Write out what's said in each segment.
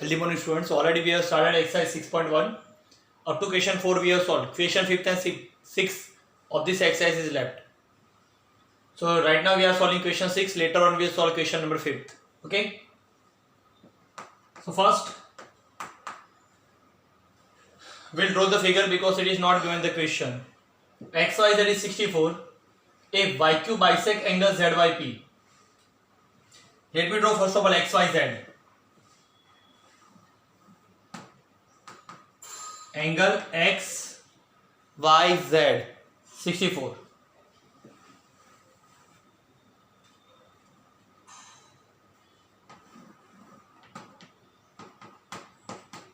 Early morning students, already we have started exercise 6.1. Up to question 4 we have solved. Question 5th and 6th of this exercise is left. So right now we are solving question 6. Later on we will solve question number 5th. Okay. So first we'll draw the figure because it is not given the question. XY that is 64. If YQ bisect angle ZYP. Let me draw first of all XYZ. Angle XYZ 64.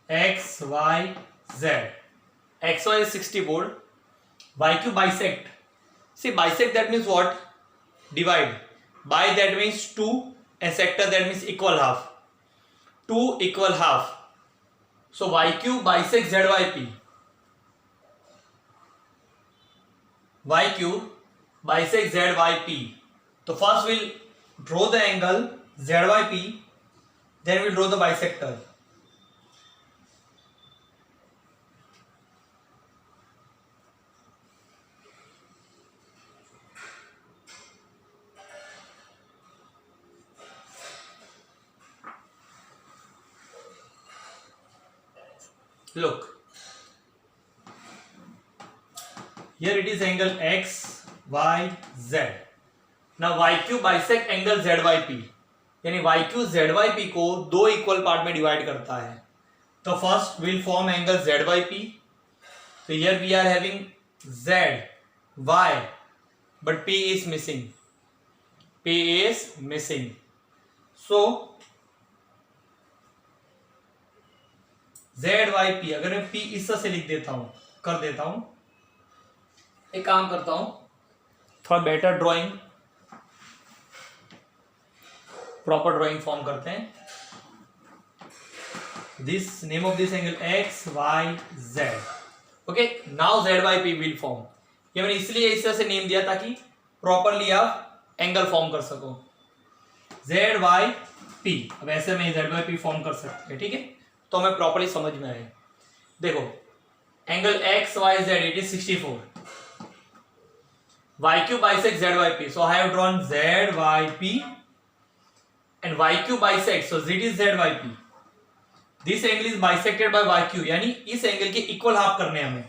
XYZ. XY is 64. YQ bisect. See, bisect that means what? Divide. By that means 2 and sector that means equal half. 2 equal half. So YQ bisects ZYP. YQ bisects ZYP. So first we'll draw the angle ZYP, then we'll draw the bisector. Look, here it is angle XYZ. Now YQ bisect angle ZYP, यानी YQ ZYP को दो equal part में divide करता है. तो first will form angle ZYP. तो here we are having Z, Y, but P is missing. P is missing. So ZYP अगर मैं P इस तरह से लिख देता हूं, कर देता हूं, एक काम करता हूं, थोड़ा better drawing, proper drawing form करते हैं. This name of this angle XYZ. Okay, now ZYP will form. ये मैंने इसलिए इस तरह से नेम दिया ताकि प्रॉपरली आप एंगल फॉर्म कर सको. ZYP. अब ऐसे में ZYP फॉर्म कर सकते हैं. ठीक है, तो हमें प्रॉपरली समझ में आए. देखो, angle XYZ it is 64. YQ bisects ZYP. So I have drawn ZYP and YQ bisects. So it is ZYP. This angle is bisected by YQ. यानी इस एंगल के इक्वल हाफ करने हमें.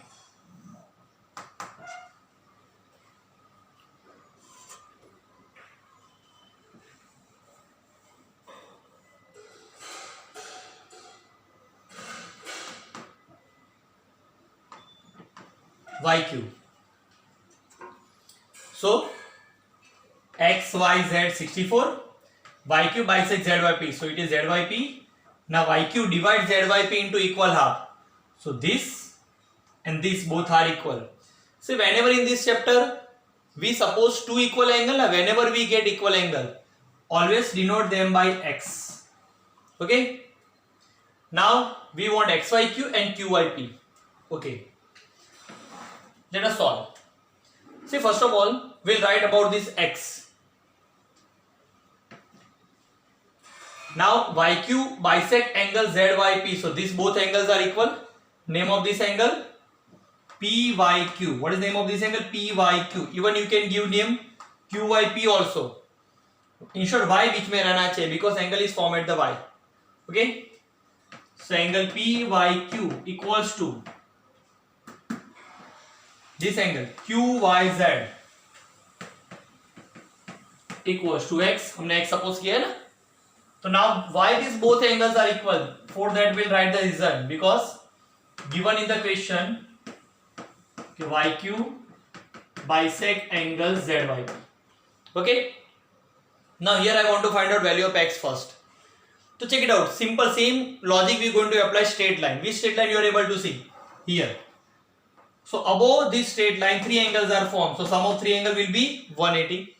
YQ. So XYZ 64, YQ bisects ZYP, so it is ZYP. Now YQ divides ZYP into equal half. So this and this both are equal. So whenever in this chapter we suppose two equal angle, whenever we get equal angle, always denote them by X. Okay. Now we want XYQ and QYP. Okay. Let us solve. See, first of all, we'll write about this X. Now, YQ bisect angle ZYP. So, these both angles are equal. Name of this angle PYQ. What is the name of this angle? PYQ. Even you can give name QYP also. In short, Y which में रहना चाहिए because angle is formed at the Y. Okay. So, angle PYQ equals to this angle QYZ equals to X. हमने X suppose किया है ना. तो now why these both angles are equal? For that we'll write the reason, because given in the question कि YQ bisect angle ZYP. Okay. Now here I want to find out value of X first. So check it out. Simple, same logic we are going to apply straight line. Which straight line you are able to see here? So above this straight line, three angles are formed. So sum of three angle will be 180.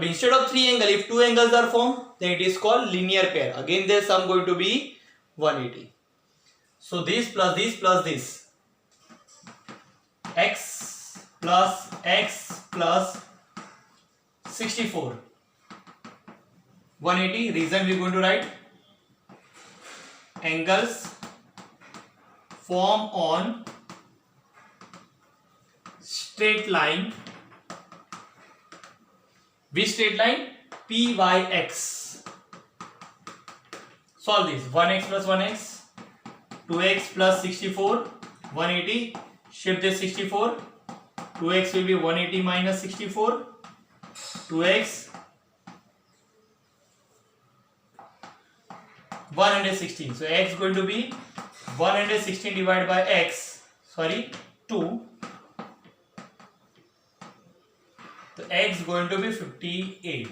Instead of three angle, if two angles are formed, then it is called linear pair. Again, their sum going to be 180. So this plus this plus this. X plus 64. 180. Reason we are going to write angles form on straight line. Which straight line? PYX. Solve this. 1x plus 1x, 2x plus 64, 180. Shift this 64. 2x will be 180 minus 64. 2x 116. So x going to be 116 divided by x. Sorry, 2. So x going to be 58.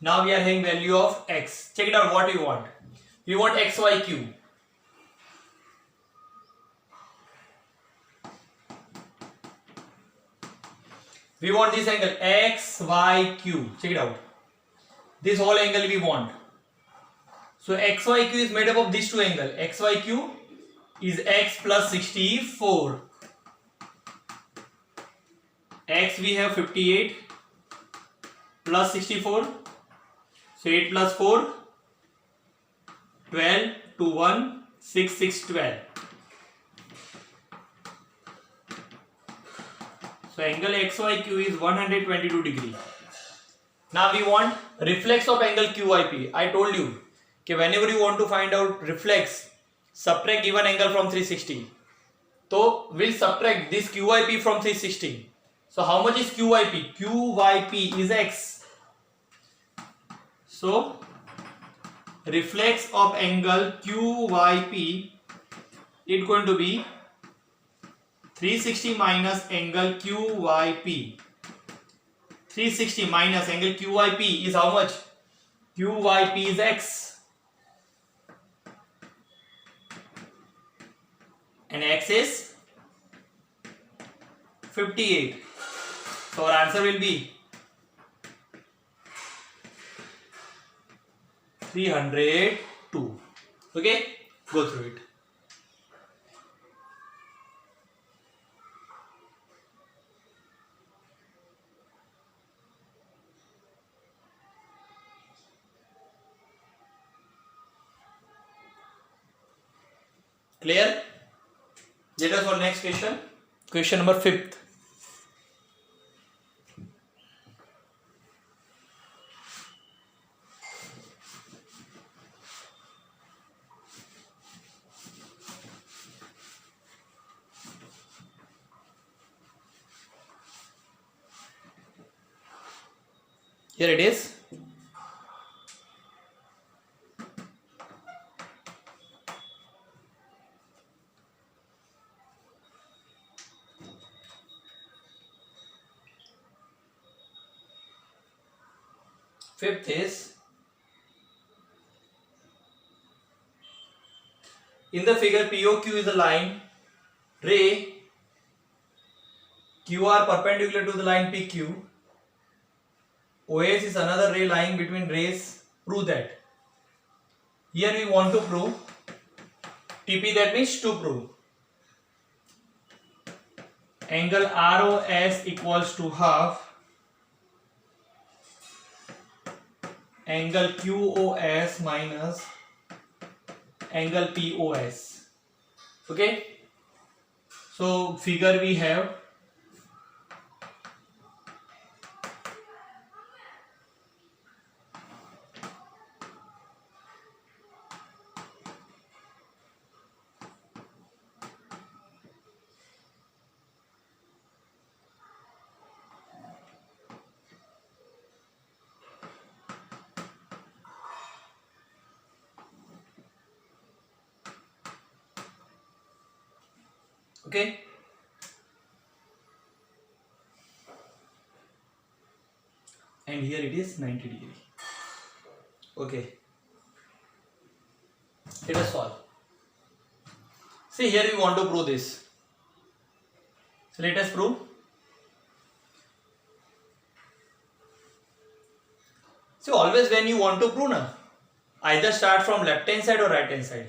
Now we are having value of x. Check it out what we want. We want xy cube. We want this angle xy cube. Check it out. This whole angle we want. So xy cube is made up of these two angles. Xy cube is x plus 64. X we have 58 plus 64. So 8 plus 4, 12, 2, 1, 6, 6, 12. So angle XYQ is 122 degree. Now we want reflex of angle QIP. I told you that whenever you want to find out reflex, subtract given angle from 360. So we'll subtract this QIP from 360. So how much is QIP? QYP is x. So reflex of angle QYP is going to be 360 minus angle QYP. 360 minus angle QYP is how much? QYP is x. And x is 58. So our answer will be 302. Okay, go through it. Clear? Let us for next question. Question number 5th. Here it is. Fifth is, in the figure POQ is a line, ray QR perpendicular to the line PQ, OS is another ray lying between rays. Prove that. Here we want to prove TP, that means to prove angle ROS equals to half angle QOS minus angle POS. Okay, so figure we have okay. And here it is 90 degree. Okay. Let us solve. See, here we want to prove this. So let us prove. So always when you want to prove, either start from left hand side or right hand side.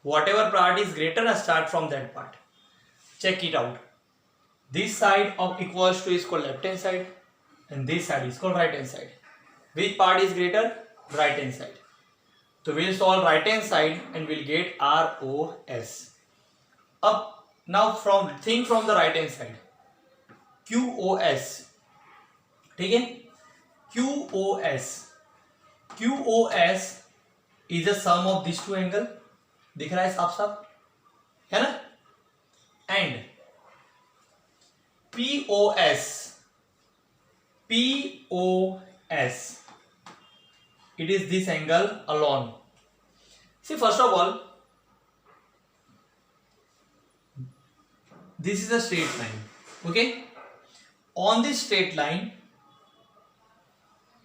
Whatever part is greater, start from that part. Check it out. This side of equals to is called left hand side and this side is called right hand side. Which part is greater? Right hand side. तो we'll solve right hand side and we'll get ROS. अब now think from the right hand side. QOS, ठीक है, QOS is the sum of these two angle. दिख रहा है साफ साफ, है ना? And POS, it is this angle alone. See, first of all, this is a straight line. Okay, on this straight line,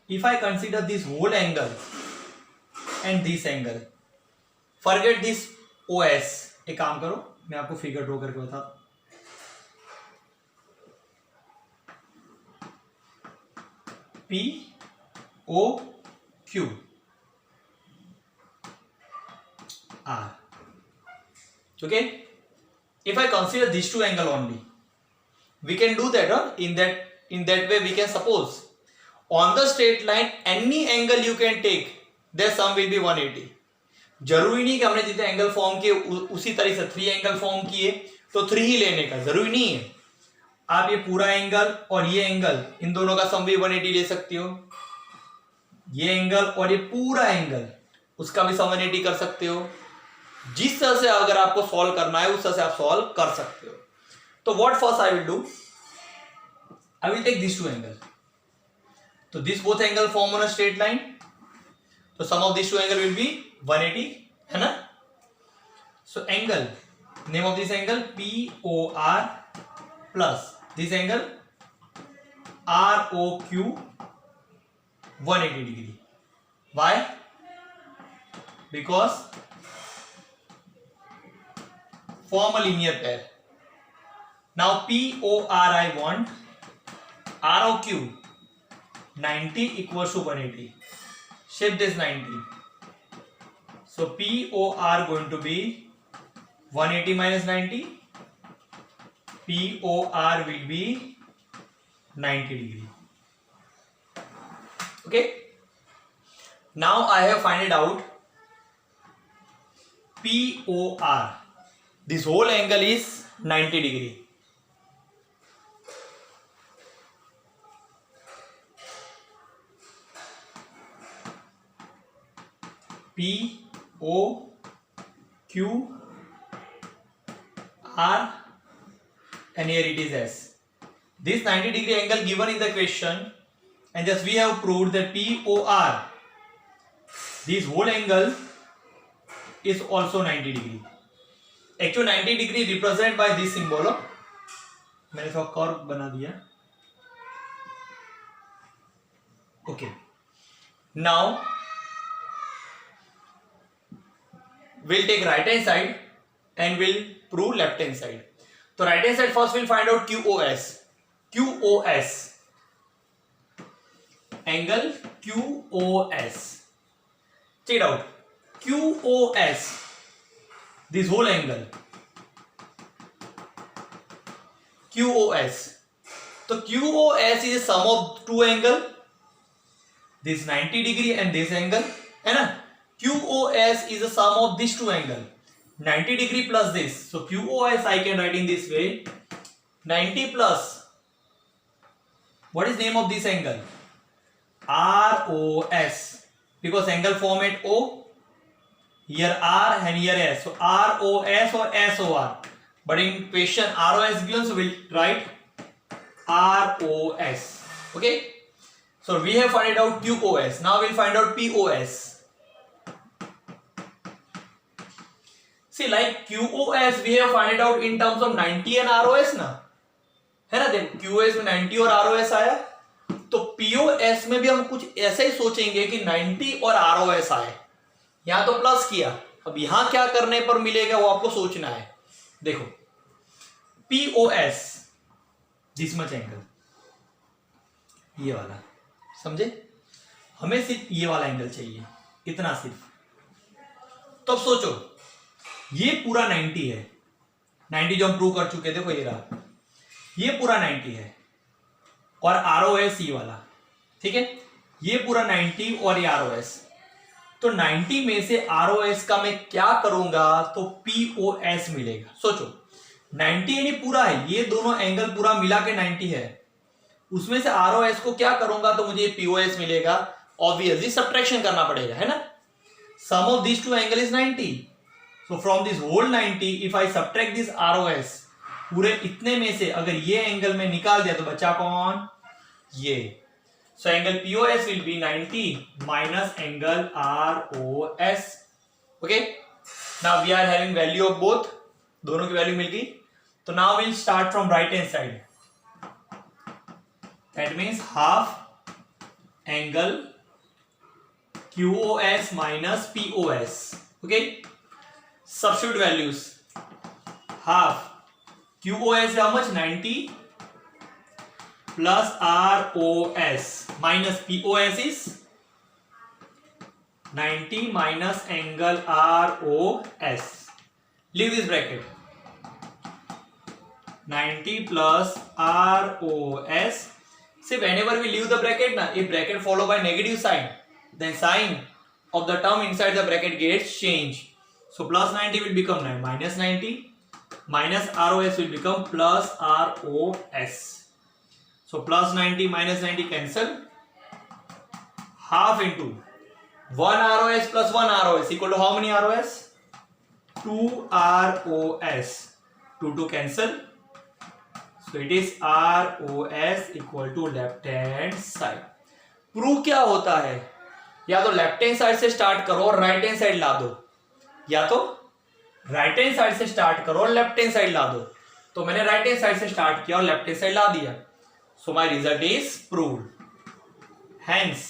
if I consider this whole angle and this angle, forget this OS. एक काम करो, मैं आपको figure draw करके बताता हूं. POQ R. Okay, if I consider these two angle only, we can do that, huh? In that way we can suppose on the straight line any angle you can take, their sum will be 180. जरूरी नहीं कि हमने जितने angle form किए उसी तरह से 3 angle form किए तो 3 ही लेने का जरूरी नहीं है. आप ये पूरा एंगल और ये एंगल, इन दोनों का सम भी 180 ले सकते हो. ये एंगल और ये पूरा एंगल, उसका भी सम 180 कर सकते हो. जिस तरह से अगर आपको सॉल्व करना है उस तरह से आप सॉल्व कर सकते हो. तो what first I will do, I will take this two angle. तो this both angle form on a straight line, तो sum of this two angle will be 180, है ना? So angle, name of this angle POR plus this angle ROQ 180 degree. Why? Because form a linear pair. Now POR I want, ROQ 90 equals to 180. Shift this 90. So POR going to be 180 minus 90. POR will be 90 degree. Okay. Now I have find it out. POR. This whole angle is 90 degree. POQR. And here it is S. This 90 degree angle given in the question, and just we have proved that POR, this whole angle is also 90 degree. Actually 90 degree represented by this symbol. मैंने इसका curve बना दिया. Okay. Now we'll take right hand side and we'll prove left hand side. So right hand side first we'll find out QOS. Angle QOS. Check it out. QOS. This whole angle. QOS. So QOS is a sum of two angle. This 90 degree and this angle. है ना? QOS is a sum of these two angle. 90 degree plus this. So QOS I can write in this way. 90 plus, what is name of this angle? ROS. Because angle form at O. Here R and here S. So ROS or SOR. But in question ROS given, so we'll write ROS. Okay. So we have find out QOS. Now we'll find out POS. See, like QOS we have find it out in terms of 90 and ROS ना, है ना? देखो QOS में 90 और ROS आया, तो POS में भी हम कुछ ऐसा ही सोचेंगे कि 90 और ROS आए. यहां तो प्लस किया, अब यहां क्या करने पर मिलेगा वो आपको सोचना है. देखो POS, दिस मच एंगल, ये वाला, समझे? हमें सिर्फ ये वाला एंगल चाहिए, इतना सिर्फ. तो अब सोचो, ये पूरा 90 है, 90 जो हम प्रूव कर चुके, देखो ये रहा, ये पूरा 90 है और ROS ये वाला, ठीक है? ये पूरा 90 और ये ROS. तो 90 में से ROS का मैं क्या करूंगा तो POS मिलेगा। सोचो 90 यानी पूरा है, ये दोनों एंगल पूरा मिला के 90 है, उसमें से ROS को क्या करूंगा तो मुझे POS मिलेगा। ऑब्वियसली सब्ट्रैक्शन करना पड़ेगा, है ना। Sum of this two angle is 90, so from this whole 90 if I subtract this ROS, पूरे इतने में से अगर ये एंगल में निकाल दिया तो बचा कौन, ये। So angle POS will be 90 minus angle ROS. Okay. Now we are having value of both. दोनों की वैल्यू मिल गई। तो now we'll start from right hand side. That means half angle QOS minus POS. Okay. Substitute values. Half QOS is how much? 90 plus ROS minus POS is 90 minus angle ROS. Leave this bracket. 90 plus ROS. See, whenever we leave the bracket, if bracket followed by negative sign, then sign of the term inside the bracket gets changed. So plus 90 will become minus 90, minus ROS will become plus ROS. So plus 90 minus 90 cancel. Half into 1 ROS plus 1 ROS equal to how many ROS? 2 ROS. 2 cancel. So it is ROS equal to left hand side. Prove क्या होता है, या तो left hand side से start करो और right hand side ला दो, या तो राइट हैंड साइड से स्टार्ट करो और लेफ्ट हैंड साइड ला दो। तो मैंने राइट हैंड साइड से स्टार्ट किया और लेफ्ट हैंड साइड ला दिया। So my result is proved. Hence,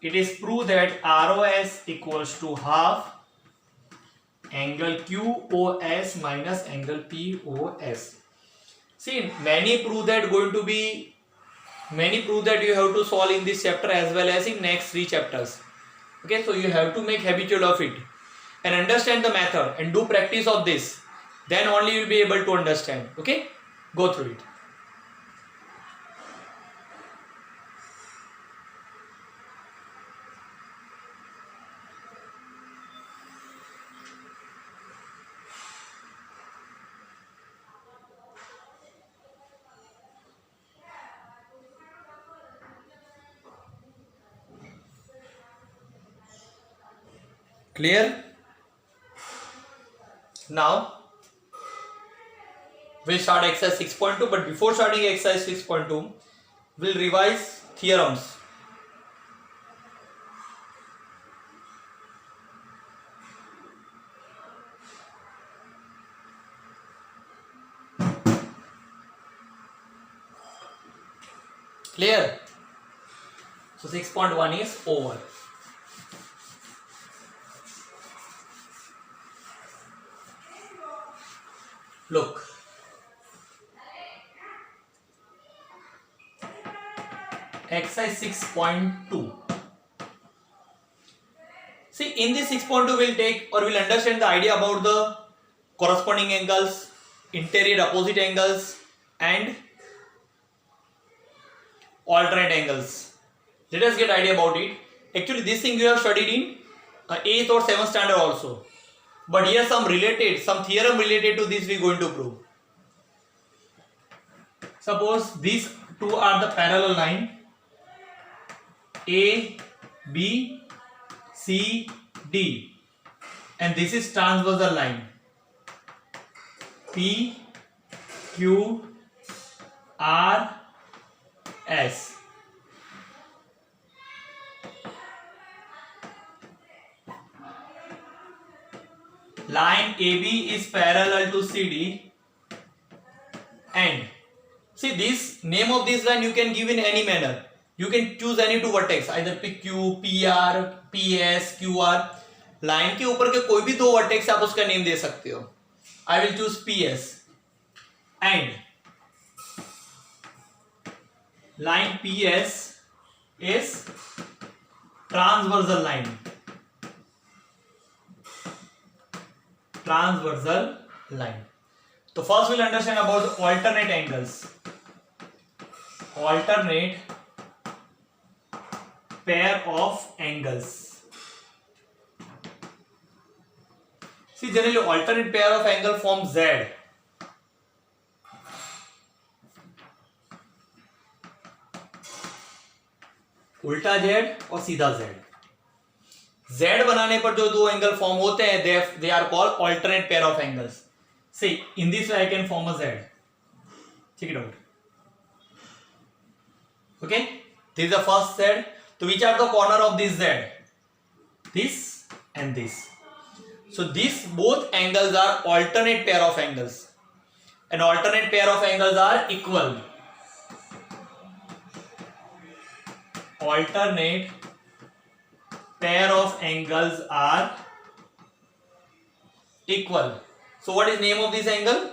it is proved that ROS equals to half angle QOS minus angle POS. See, many prove that you have to solve in this chapter as well as in next 3 chapters. Okay, so you have to make habitual of it and understand the method and do practice of this. Then only you will be able to understand. Okay, go through it. Clear? Now we'll start exercise 6.2, but before starting exercise 6.2 we'll revise theorems. Clear? So 6.1 is over. Look, exercise 6.2. See, in this 6.2 we'll take or we'll understand the idea about the corresponding angles, interior opposite angles and alternate angles. Let us get idea about it. Actually this thing you have studied in 8th or 7th standard also. But here some theorem related to this we are going to prove. Suppose these two are the parallel line A, B, C, D, and this is transversal line P, Q, R, S. Line AB is parallel to CD, and see this name of this line you can give in any manner. You can choose any two vertex, either PQ, PR, PS, QR. Line के ऊपर के कोई भी दो vertex आप उसका name दे सकते हो. I will choose PS, and line PS is transversal line. So first we'll understand about the alternate angles. Alternate pair of angles. See, generally alternate pair of angle form Z. उल्टा Z और सीधा Z. Z बनाने पर जो दो angle form होते हैं they are called alternate pair of angles. See, in this way I can form a Z. Check it out. Okay, this is the first Z. So which are the corner of this Z? This and this. So these both angles are alternate pair of angles. And alternate pair of angles are equal. Alternate pair of angles are equal. So what is name of this angle?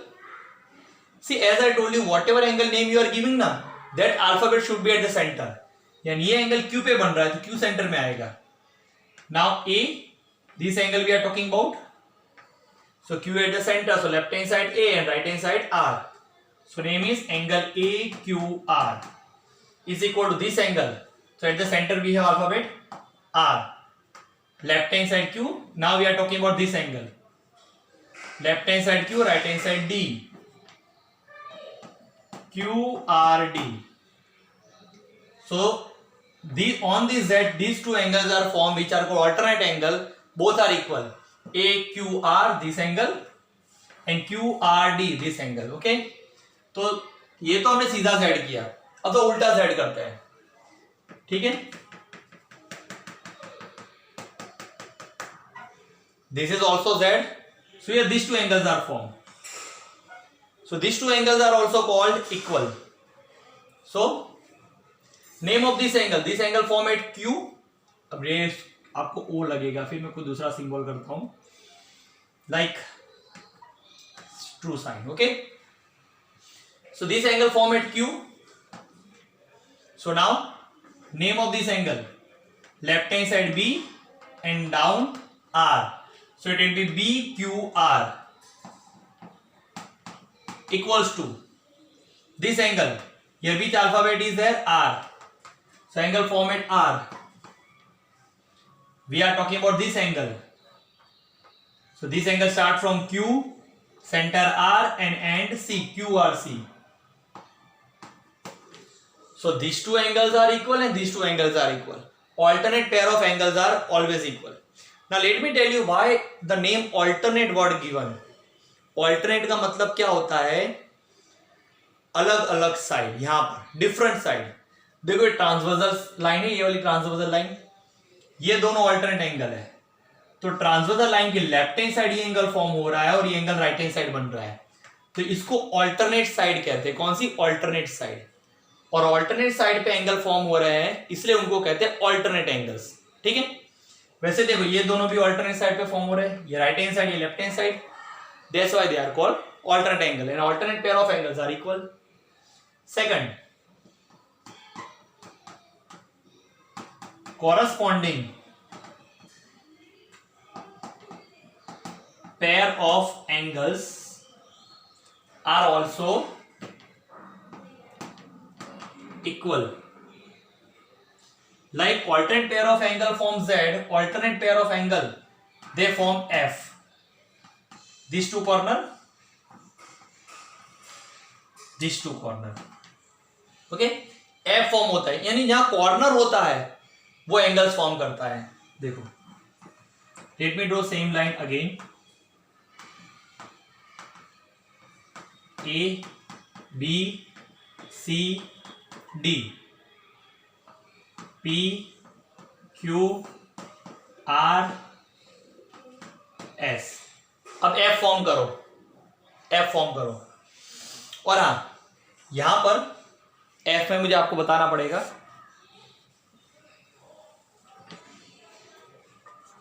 See, as I told you, whatever angle name you are giving na, that alphabet should be at the center. यानी ये angle Q पे बन रहा है तो Q centre में आएगा. Now A, this angle we are talking about. So Q at the center, so left hand side A and right hand side R. So name is angle AQR is equal to this angle. So at the center we have alphabet R. Left hand side Q. Now we are talking about this angle. Left hand side Q, right hand side D. QRD. So on this Z, these two angles are formed which are called alternate angle. Both are equal. AQR this angle and QRD this angle. Okay. तो ये तो हमने सीधा Z किया. अब तो उल्टा Z करते हैं. ठीक है. This is also Z. So here these two angles are formed. So these two angles are also called equal. So name of this angle form at Q. अब ये आपको O लगेगा, फिर मैं कोई दूसरा सिंबल करता हूं, like true sign. Okay. So this angle form at Q. So now name of this angle, left hand side B and down R. So it will be BQR equals to this angle. Here which alphabet is there? R. So angle form at R. We are talking about this angle. So this angle start from Q, center R and end C, QRC. So these two angles are equal and these two angles are equal. Alternate pair of angles are always equal. Now let me tell you why the name alternate word given. Alternate का मतलब क्या होता है? अलग अलग side, यहाँ पर different side. देखो ये ट्रांसवर्सल लाइन है, ये वाली ट्रांसवर्सल लाइन, ये दोनों अल्टरनेट एंगल है. तो ट्रांसवर्सल लाइन के लेफ्ट हैंड साइड ये एंगल फॉर्म हो रहा है और ये एंगल राइट हैंड साइड बन रहा है. तो इसको ऑल्टरनेट साइड कहते हैं. कौन सी? Alternate side. और ऑल्टरनेट साइड पे एंगल फॉर्म हो रहे हैं इसलिए उनको कहते हैं ऑल्टरनेट एंगल्स. ठीक है. वैसे देखो ये दोनों भी ऑल्टरनेट साइड पे फॉर्म हो रहे हैं, ये राइट हैंड साइड, ये left hand side. That's why they are called alternate angle and alternate pair of angles are equal. Second, corresponding pair of angles are also equal. Like alternate pair of angle form Z, alternate pair of angle they form F. These two corner, these two corner. Okay, F form होता है, यानी जहां corner होता है वो angles form करता है. देखो, let me draw same line again. A B C D, P Q R S. अब एफ फॉर्म करो, एफ फॉर्म करो. और हाँ, यहां पर एफ में मुझे आपको बताना पड़ेगा.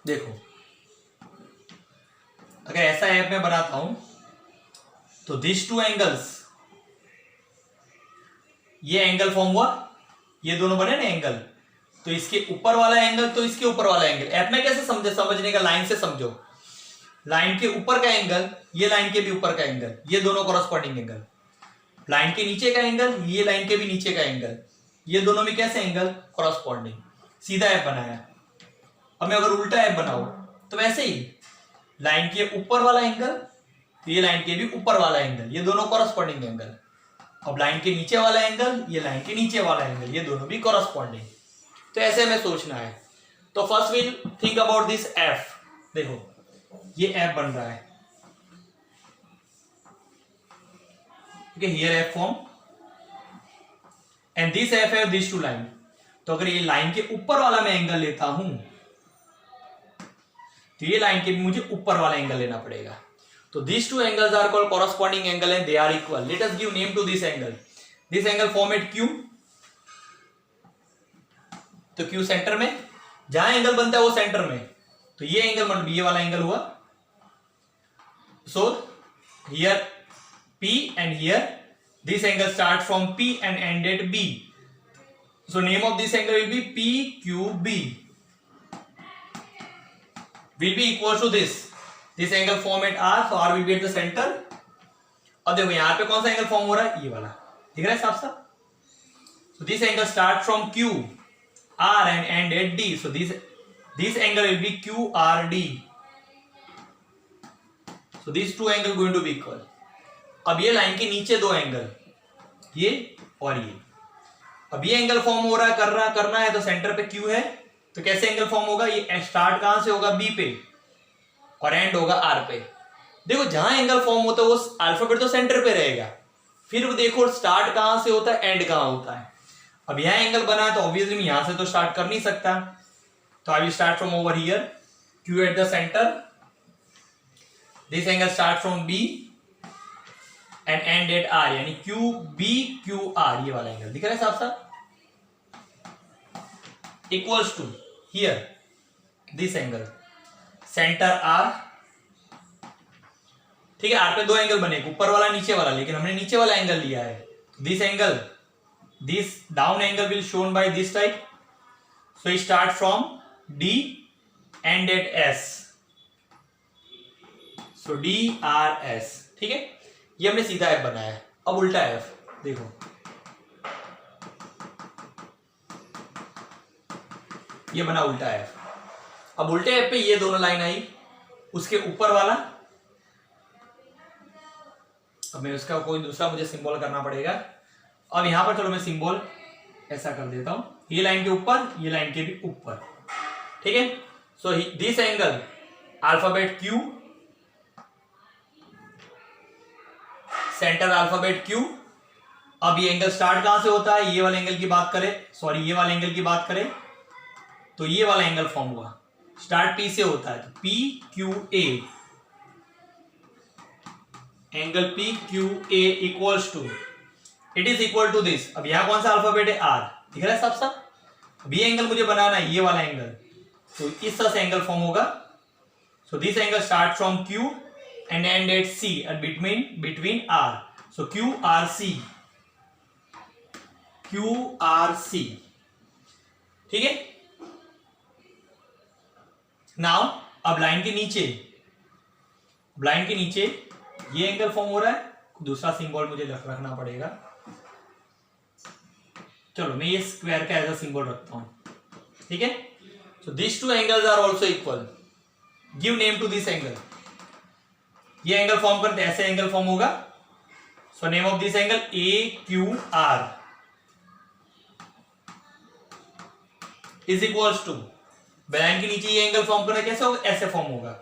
देखो, अगर ऐसा एफ में बनाता हूं तो दिस टू एंगल्स, ये एंगल फॉर्म हुआ, ये दोनों बने ना एंगल, तो इसके ऊपर वाला एंगल तो इसके ऊपर वाला एंगल. एफ में कैसे समझने का, लाइन से समझो. लाइन के ऊपर का एंगल, ये लाइन के भी ऊपर का एंगल, ये दोनों कॉरस्पॉन्डिंग एंगल. लाइन के नीचे का एंगल, ये लाइन के भी नीचे का एंगल, ये दोनों में कैसे एंगल? कॉरस्पॉन्डिंग. सीधा एफ बनाया. अब मैं अगर उल्टा एफ बनाऊं तो वैसे ही लाइन के ऊपर वाला एंगल, तो ये लाइन के भी ऊपर वाला एंगल, ये दोनों कॉरस्पॉन्डिंग एंगल। अब लाइन के नीचे वाला एंगल, ये लाइन के नीचे वाला एंगल, ये दोनों भी कॉरस्पॉन्डिंग। तो ऐसे हमें सोचना है। तो first will think about this F. देखो ये एफ बन रहा है, here F form and this F है दिस टू लाइन। तो अगर ये लाइन के ऊपर वाला मैं एंगल लेता हूं, तो ये लाइन के भी मुझे ऊपर वाला एंगल लेना पड़ेगा। तो these two angles are called corresponding angle and they are equal. Let us give name to this angle. This angle form at Q. तो Q सेंटर में, जहां एंगल बनता है वो सेंटर में, तो ये एंगल मतलब ये वाला एंगल हुआ। So here P and here this angle start from P and end at B. So name of this angle will be PQB. Will be equal to this. This angle form at R, so R will be at the center. अब देखो यहाँ पे कौन सा angle form हो रहा है, ये वाला दिख रहा है साफ साफ। So this angle start from Q, R and end at D. So this angle will be QRD. So these two angle going to be equal. अब ये लाइन के नीचे दो एंगल, ये और ये, अब ये एंगल फॉर्म हो रहा है, करना है, तो सेंटर पे Q है, तो कैसे एंगल फॉर्म होगा, ये स्टार्ट कहां से होगा, B पे, और एंड होगा R पे। देखो जहां एंगल फॉर्म होता है वो अल्फाबेट तो सेंटर पे रहेगा, फिर देखो स्टार्ट कहां से होता है, एंड कहां होता है। अब यहां एंगल बना है तो ऑब्वियसली मैं यहां से तो स्टार्ट कर नहीं सकता, तो I will start from over here, Q at the centre, this angle start from B and and at R, यानी QBQR, ये वाला एंगल दिख रहा है साफ साफ, equals to here this angle centre R। ठीक है, R पे दो एंगल बने, ऊपर वाला नीचे वाला, लेकिन हमने नीचे वाला एंगल लिया है। This angle, this down angle will shown by this type, so start from D and at S, so DRS। ठीक है, ये हमने सीधा एफ बनाया है। अब उल्टा एफ देखो, ये बना उल्टा एफ। अब उल्टे एफ पे ये दोनों लाइन आई, उसके ऊपर वाला, अब मैं उसका कोई दूसरा मुझे सिंबल करना पड़ेगा। अब यहां पर चलो मैं सिंबल ऐसा कर देता हूं, ये लाइन के ऊपर, ये लाइन के भी ऊपर। ठीक है, so this angle alphabet Q, centre alphabet Q। अब ये एंगल स्टार्ट कहां से होता है, ये वाले एंगल की बात करें, सॉरी ये वाले एंगल की बात करें, तो ये वाला एंगल फॉर्म हुआ, स्टार्ट P से होता है, तो PQA, angle PQA equals to, it is equal to this. अब यहां कौन सा अल्फाबेट है, R, दिख रहा है साफ साफ। अब ये एंगल मुझे बनाना है, ये वाला एंगल, तो इस तरह से एंगल फॉर्म होगा। So this angle start from Q and end at C and between R, so QRC, QRC। ठीक है, नाउ अब लाइन के नीचे, ये एंगल फॉर्म हो रहा है, दूसरा सिंबल मुझे रखना पड़ेगा। चलो मैं ये स्क्वायर का एज अ सिंबल रखता हूं। ठीक है, so this two angles are also equal, give name to this angle. ये एंगल फॉर्म करते, ऐसे एंगल फॉर्म होगा, so name of this angle AQR is equals to, line के नीचे ये एंगल फॉर्म करना कैसे होगा, ऐसे फॉर्म होगा,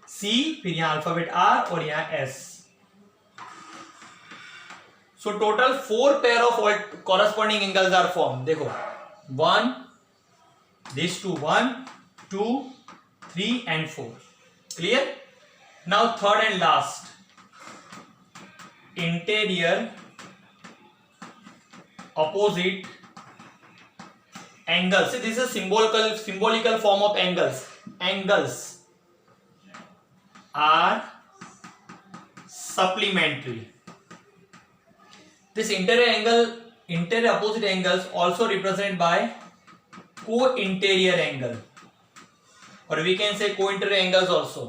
C, फिर यहां अल्फाबेट R और यहां S। So total 4 pair of corresponding angles are form. देखो 1, this two 1, 2, 3 and 4, clear. Now third and last, interior opposite angles. See, this is symbolical form of angles. Angles are supplementary. This interior opposite angles also represented by co-interior angle, or we can say co-interior angles also.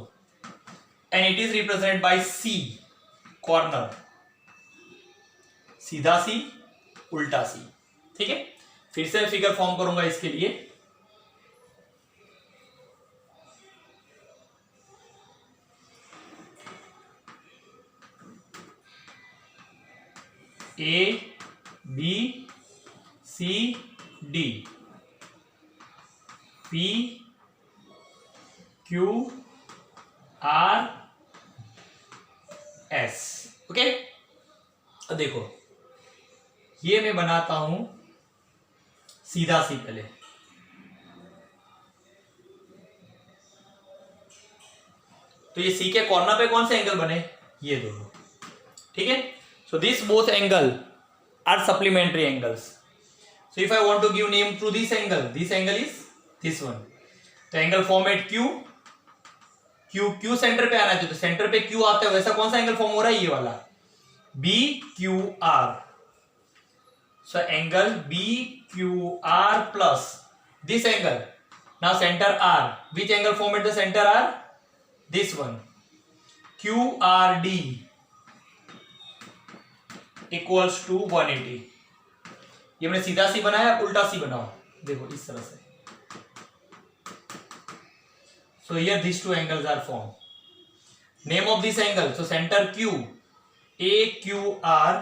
And it is represented by C, corner, सीधा C, उल्टा C। ठीक है, फिर से figure form करूंगा इसके लिए। A B C D, P Q R S। Okay, अब देखो ये मैं बनाता हूं सीधा सी पहले। तो ये सी के कॉर्नर पे कौन से एंगल बने, ये दोनों, ठीक है। So this both angle are supplementary angles. So if I want to give name to this angle is this one. तो angle form at Q, Q centre पे आना चाहिए, तो सेंटर पे क्यू आता है, वैसा कौन सा एंगल फॉर्म हो रहा है, ये वाला B Q R. So angle B Q R plus this angle, now centre R, which angle form at the centre आर, this one QRD equals to 180। ये मैंने सीधा सी बनाया, उल्टा सी बनाओ, देखो इस तरह से। So here these two angles are formed. Name of this angle, so center Q, AQR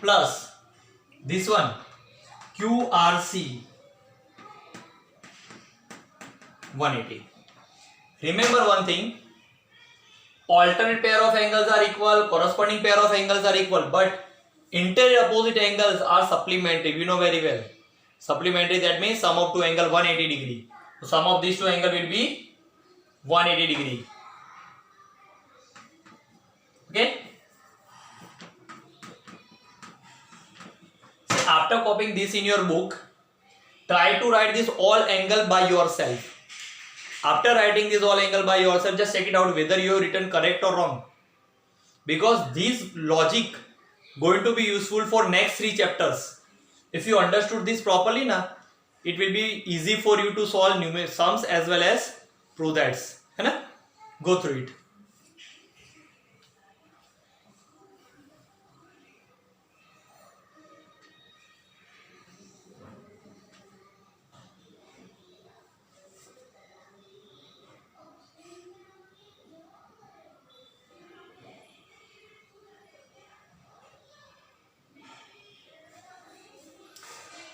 plus this one QRC 180। Remember one thing, alternate pair of angles are equal, corresponding pair of angles are equal, but interior opposite angles are supplementary. You know very well, supplementary, that means sum of two angle 180 degree. So sum of these two angle will be 180 degree. Okay, after copying this in your book, try to write this all angle by yourself. After writing this all angle by yourself, just check it out whether you have written correct or wrong, because this logic going to be useful for next 3 chapters. If you understood this properly na, it will be easy for you to solve numeric sums as well as prove that, है ना? Go through it.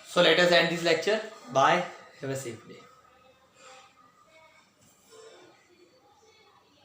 So let us end this lecture. Bye. Have a safe day.